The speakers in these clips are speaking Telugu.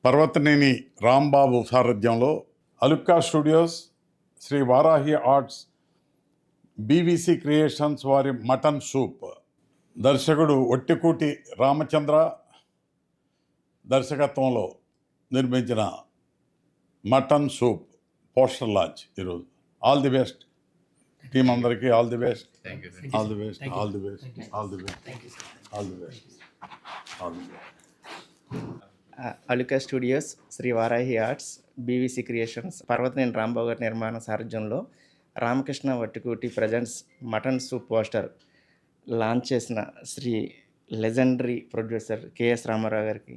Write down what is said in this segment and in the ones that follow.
పర్వతనేని రాంబాబు సారథ్యంలో Alukka studios, Sri Varahi arts, BVC creations వారి మటన్ సూప్, దర్శకుడు ఒట్టికూటి రామచంద్ర దర్శకత్వంలో నిర్మించిన మటన్ సూప్ పోస్టర్ లాంచ్ ఈరోజు. ఆల్ ది బెస్ట్ టీం అందరికీ, all the best, all the best, all the best, all the best, all the best, all the best. Aluka studios, Sri Varahi arts, BVC creations, Parvathaneni Rambabu గారి నిర్మాణ సారథ్యంలో Ramakrishna Vattikuti presents mutton soup poster launch చేసిన Sri legendary producer KS Ramarao గారికి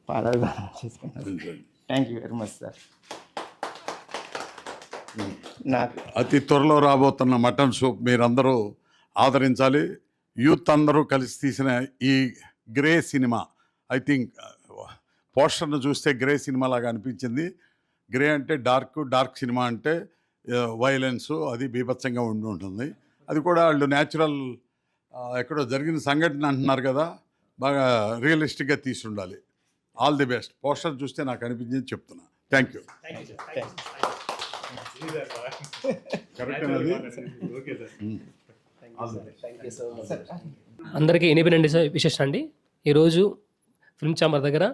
పాదాభివందనం చేసుకున్నాను. Thank you very much sir. నాకు అతి త్వరలో రాబోతున్న మటన్ సూప్ మీరందరూ ఆదరించాలి. యూత్ అందరూ కలిసి తీసిన ఈ గ్రే సినిమా, ఐ థింక్ పోస్టర్ను చూస్తే గ్రే సినిమా లాగా అనిపించింది. గ్రే అంటే డార్క్ సినిమా అంటే వైలెన్సు అది బీభత్సంగా ఉండి ఉంటుంది. అది కూడా వాళ్ళు న్యాచురల్ ఎక్కడో జరిగిన సంఘటన అంటున్నారు కదా, బాగా రియలిస్టిక్గా తీసి ఉండాలి. All the best. పోస్టర్ చూస్తే నాకు అనిపించింది చెప్తున్నా. Thank you. అందరికీ ఇండిపెండెన్స్ విశేష అండి. ఈరోజు ఫిల్మ్ ఛాంబర్ దగ్గర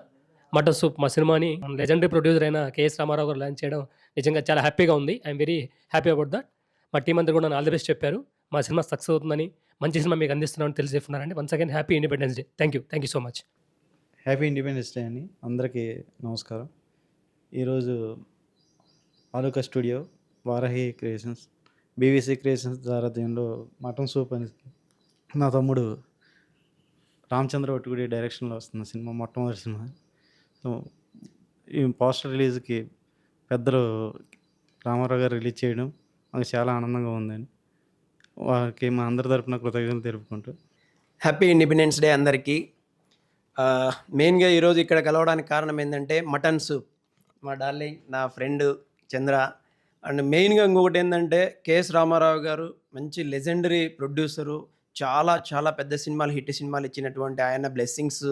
మటన్ సూప్ మా సినిమాని లెజెండరీ ప్రొడ్యూసర్ అయిన కేఎస్ రామారావు గారు లాంచ్ చేయడం నిజంగా చాలా హ్యాపీగా ఉంది. I'm very happy about that. మా టీం అందరూ కూడా ఆల్ ది బెస్ట్ చెప్పారు. మా సినిమా సక్సెస్ అవుతుందని, మంచి సినిమా మీకు అందిస్తున్నామని తెలిసి చెప్తున్నారండి. Once again happy Independence Day. Thank you so much. Happy Independence Day అని అందరికీ నమస్కారం. ఈరోజు Aluka studio, Varahi creations, BVC creations సారథ్యంలో మటన్ సూప్ అని నా తమ్ముడు రామచంద్ర ఒట్టికూటి డైరెక్షన్లో వస్తున్న సినిమా, మొట్టమొదటి సినిమా. సో ఈ పోస్టర్ రిలీజ్కి పెద్దలు రామారావు గారు రిలీజ్ చేయడం మాకు చాలా ఆనందంగా ఉందని వారికి మా అందరి తరపున కృతజ్ఞతలు తెలుపుకుంటూ. హ్యాపీ ఇండిపెండెన్స్ డే అందరికీ. మెయిన్గా ఈరోజు ఇక్కడ కలవడానికి కారణం ఏంటంటే మటన్ సూప్. మా డార్లింగ్, నా ఫ్రెండ్ చంద్ర, అండ్ మెయిన్గా ఇంకొకటి ఏంటంటే కేఎస్ రామారావు గారు మంచి లెజెండరీ ప్రొడ్యూసరు. చాలా చాలా పెద్ద సినిమాలు, హిట్ సినిమాలు ఇచ్చినటువంటి ఆయన బ్లెస్సింగ్స్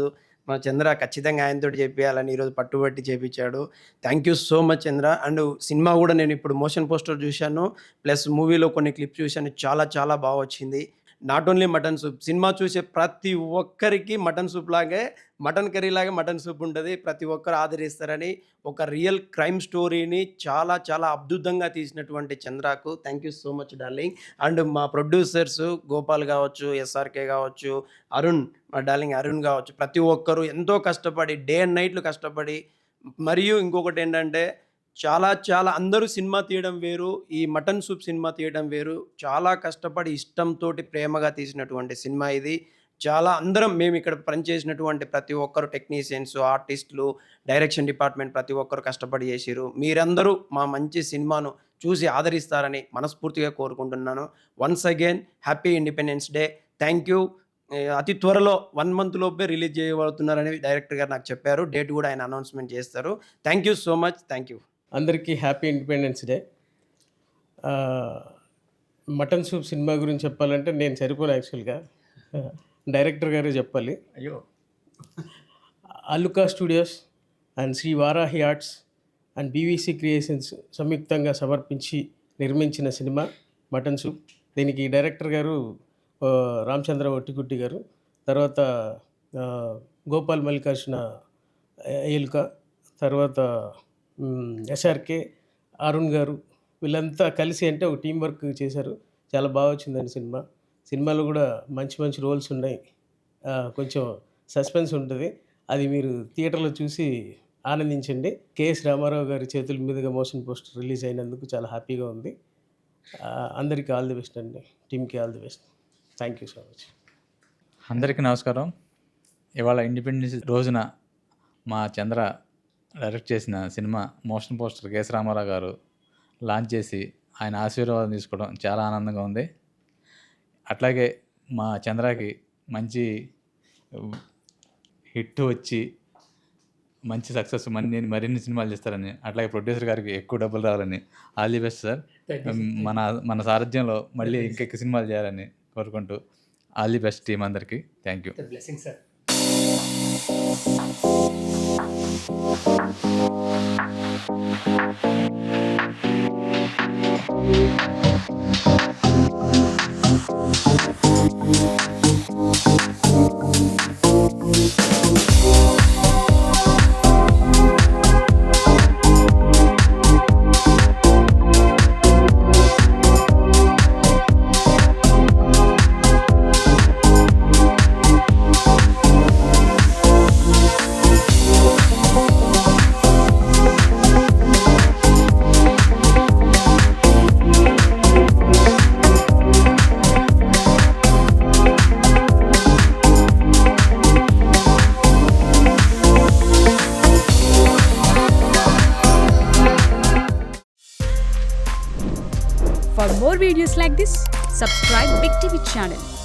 మా చంద్ర ఖచ్చితంగా ఆయనతో చేపించాలని ఈరోజు పట్టుబట్టి చేపించాడు. Thank you so much Chandra. And cinema కూడా నేను ఇప్పుడు మోషన్ పోస్టర్ చూశాను, ప్లస్ మూవీలో కొన్ని క్లిప్స్ చూశాను. చాలా చాలా బాగా వచ్చింది. Not only mutton soup, cinema చూసే ప్రతి ఒక్కరికి మటన్ సూప్ లాగే, మటన్ కర్రీ లాగే మటన్ సూప్ ఉంటుంది. ప్రతి ఒక్కరు ఆదరిస్తారని ఒక రియల్ క్రైమ్ స్టోరీని చాలా చాలా అద్భుతంగా తీసినటువంటి చంద్రకు thank you so much darling. And మా ప్రొడ్యూసర్స్ గోపాల్ కావచ్చు, ఎస్ఆర్కే కావచ్చు, అరుణ్, మా డార్లింగ్ అరుణ్ కావచ్చు, ప్రతి ఒక్కరు ఎంతో కష్టపడి డే అండ్ నైట్లు కష్టపడి, మరియు ఇంకొకటి ఏంటంటే చాలా చాలా అందరూ సినిమా తీయడం వేరు, ఈ మటన్ సూప్ సినిమా తీయడం వేరు. చాలా కష్టపడి ఇష్టంతో ప్రేమగా తీసినటువంటి సినిమా ఇది. చాలా అందరం మేము ఇక్కడ పనిచేసినటువంటి ప్రతి ఒక్కరు టెక్నీషియన్స్, ఆర్టిస్టులు, డైరెక్షన్ డిపార్ట్మెంట్ ప్రతి ఒక్కరు కష్టపడి చేసిరు. మీరందరూ మా మంచి సినిమాను చూసి ఆదరిస్తారని మనస్ఫూర్తిగా కోరుకుంటున్నాను. Once again happy Independence Day. Thank you. అతి త్వరలో 1 month లోపే రిలీజ్ చేయబడుతున్నారని డైరెక్టర్ గారు నాకు చెప్పారు. డేట్ కూడా ఆయన అనౌన్స్మెంట్ చేస్తారు. Thank you so much. Thank you. అందరికీ happy Independence Day. Mutton soup cinema గురించి చెప్పాలంటే నేను సరిపోను, యాక్చువల్గా డైరెక్టర్ గారే చెప్పాలి. అయ్యో. Aluka studios and Sri Varahi arts and BVC creations సంయుక్తంగా సమర్పించి నిర్మించిన సినిమా మటన్ సూప్. దీనికి డైరెక్టర్ గారు రామచంద్ర ఒట్టికుట్టి గారు, తర్వాత గోపాల్ మల్లికార్జున ఏలుక, తర్వాత ఎస్ఆర్కే, అరుణ్ గారు, వీళ్ళంతా కలిసి అంటే ఒక టీం వర్క్ చేశారు. చాలా బాగా వచ్చిందండి సినిమా. సినిమాలో కూడా మంచి మంచి రోల్స్ ఉన్నాయి. కొంచెం సస్పెన్స్ ఉంటుంది, అది మీరు థియేటర్లో చూసి ఆనందించండి. కేఎస్ రామారావు గారి చేతుల మీదుగా మోషన్ పోస్టర్ రిలీజ్ అయినందుకు చాలా హ్యాపీగా ఉంది. అందరికీ ఆల్ ది బెస్ట్ అండి, టీమ్కి all the best. Thank you so much. అందరికీ నమస్కారం. ఇవాళ ఇండిపెండెన్స్ రోజున మా చంద్ర డైరెక్ట్ చేసిన సినిమా motion poster K S Rama Rao garu launch చేసి ఆయన ఆశీర్వాదం తీసుకోవడం చాలా ఆనందంగా ఉంది. అట్లాగే మా చంద్రకి మంచి హిట్ వచ్చి మంచి సక్సెస్ మరిన్ని సినిమాలు చేస్తారని, అట్లాగే ప్రొడ్యూసర్ గారికి ఎక్కువ డబ్బులు రావాలని, ఆల్ ది బెస్ట్ సార్. మన సారథ్యంలో మళ్ళీ ఇంకెక్కువ సినిమాలు చేయాలని కోరుకుంటూ ఆల్ ది బెస్ట్ టీం అందరికీ. Thank you. For more videos like this, subscribe Big TV channel.